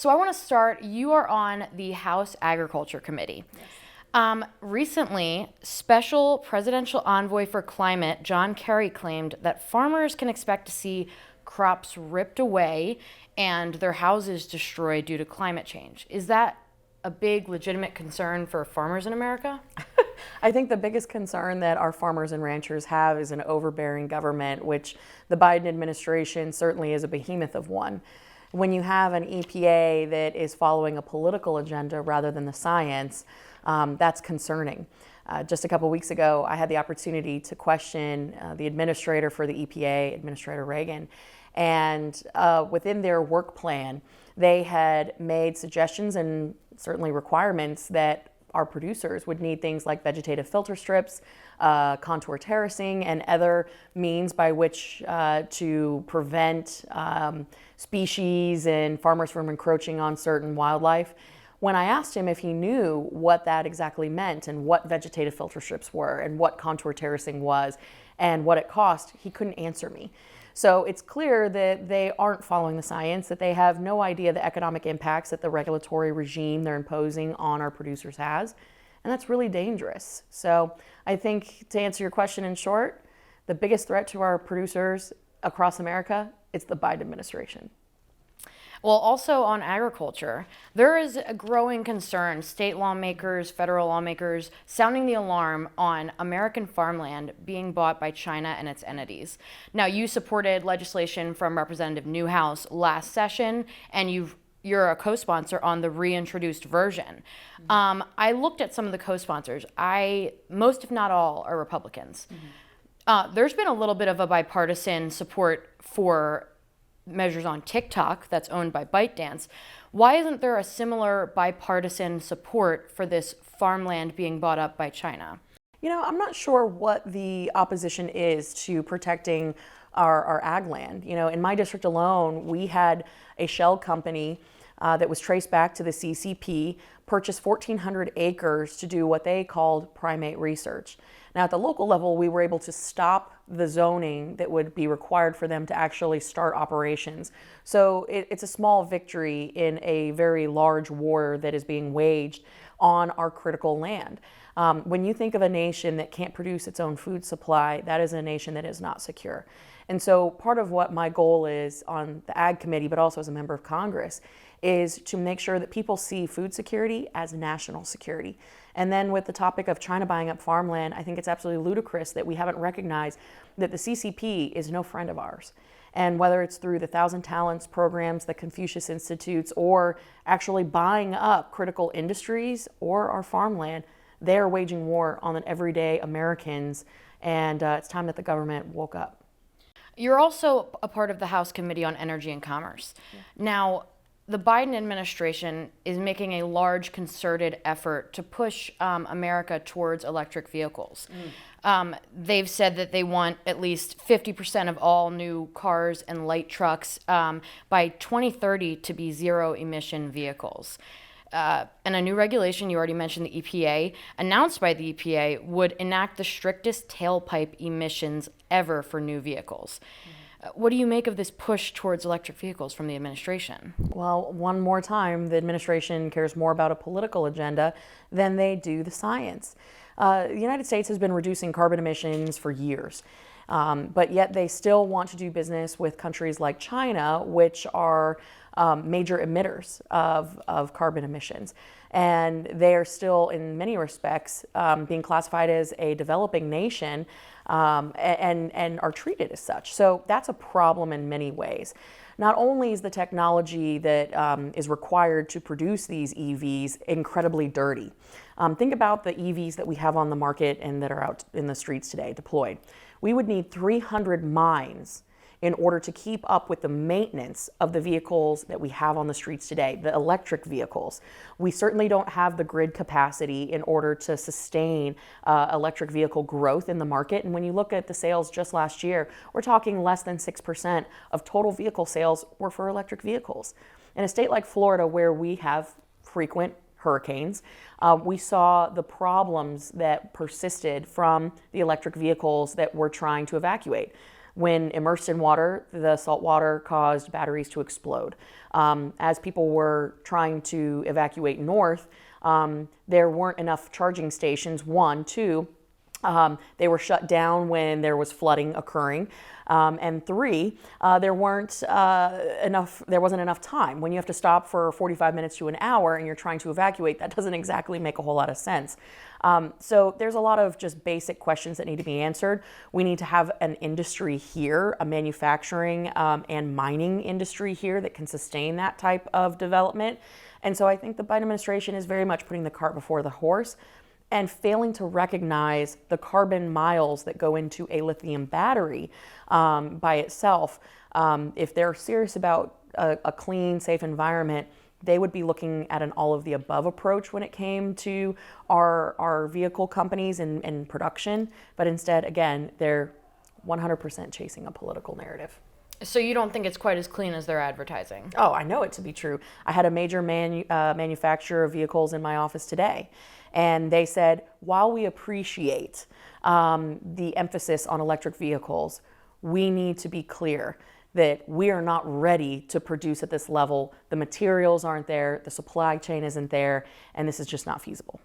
So I want to start, you are on the House Agriculture Committee. Yes. Recently, Special Presidential Envoy for Climate John Kerry claimed that farmers can expect to see crops ripped away and their houses destroyed due to climate change. Is that a big legitimate concern for farmers in America? I think the biggest concern that our farmers and ranchers have is an overbearing government, which the Biden administration certainly is a behemoth of one. When you have an EPA that is following a political agenda rather than the science, that's concerning. Just a couple weeks ago, I had the opportunity to question the administrator for the EPA, Administrator Reagan, and within their work plan, they had made suggestions and certainly requirements that our producers would need things like vegetative filter strips, contour terracing, and other means by which to prevent species and farmers from encroaching on certain wildlife. When I asked him if he knew what that exactly meant and what vegetative filter strips were and what contour terracing was and what it cost, he couldn't answer me. So it's clear that they aren't following the science, that they have no idea the economic impacts that the regulatory regime they're imposing on our producers has, and that's really dangerous. So I think, to answer your question in short, the biggest threat to our producers across America is the Biden administration. Well, also on agriculture, there is a growing concern, state lawmakers, federal lawmakers, sounding the alarm on American farmland being bought by China and its entities. Now, you supported legislation from Representative Newhouse last session, and you're a co-sponsor on the reintroduced version. I looked at some of the co-sponsors. Most, if not all, are Republicans. There's been a little bit of a bipartisan support for measures on TikTok that's owned by ByteDance. Why isn't there a similar bipartisan support for this farmland being bought up by China? You know, I'm not sure what the opposition is to protecting our ag land. You know, in my district alone, we had a shell company that was traced back to the CCP, purchased 1,400 acres to do what they called primate research. Now, at the local level, we were able to stop the zoning that would be required for them to actually start operations. So it's a small victory in a very large war that is being waged on our critical land. When you think of a nation that can't produce its own food supply, that is a nation that is not secure. And so part of what my goal is on the Ag Committee, but also as a member of Congress, is to make sure that people see food security as national security. And then with the topic of China buying up farmland, I think it's absolutely ludicrous that we haven't recognized that the CCP is no friend of ours. And whether it's through the Thousand Talents programs, the Confucius Institutes, or actually buying up critical industries or our farmland, they are waging war on the everyday Americans, and it's time that the government woke up. You're also a part of the House Committee on Energy and Commerce. Yeah. Now, the Biden administration is making a large concerted effort to push America towards electric vehicles. They've said that they want at least 50% of all new cars and light trucks by 2030 to be zero-emission vehicles. And a new regulation, you already mentioned the EPA, announced by the EPA, would enact the strictest tailpipe emissions ever for new vehicles. What do you make of this push towards electric vehicles from the administration? Well, one more time, the administration cares more about a political agenda than they do the science. The United States has been reducing carbon emissions for years, but yet they still want to do business with countries like China, which are major emitters of carbon emissions. And they are still, in many respects, being classified as a developing nation and are treated as such. So that's a problem in many ways. Not only is the technology that is required to produce these EVs incredibly dirty. Think about the EVs that we have on the market and that are out in the streets today deployed. We would need 300 mines in order to keep up with the maintenance of the vehicles that we have on the streets today, the electric vehicles. We certainly don't have the grid capacity in order to sustain electric vehicle growth in the market. And when you look at the sales just last year, we're talking less than 6% of total vehicle sales were for electric vehicles. In a state like Florida, where we have frequent hurricanes, we saw the problems that persisted from the electric vehicles that we're trying to evacuate. When immersed in water, the salt water caused batteries to explode. As people were trying to evacuate north, there weren't enough charging stations, one. Two, they were shut down when there was flooding occurring. And three, there wasn't enough time. When you have to stop for 45 minutes to an hour and you're trying to evacuate, that doesn't exactly make a whole lot of sense. So there's a lot of just basic questions that need to be answered. We need to have an industry here, a manufacturing and mining industry here that can sustain that type of development. And so I think the Biden administration is very much putting the cart before the horse and failing to recognize the carbon miles that go into a lithium battery by itself. If they're serious about a clean, safe environment, they would be looking at an all-of-the-above approach when it came to our vehicle companies and production. But instead, again, they're 100% chasing a political narrative. So you don't think it's quite as clean as they're advertising? Oh, I know it to be true. I had a major manufacturer of vehicles in my office today, and they said, while we appreciate the emphasis on electric vehicles, we need to be clear that we are not ready to produce at this level. The materials aren't there, the supply chain isn't there, and this is just not feasible.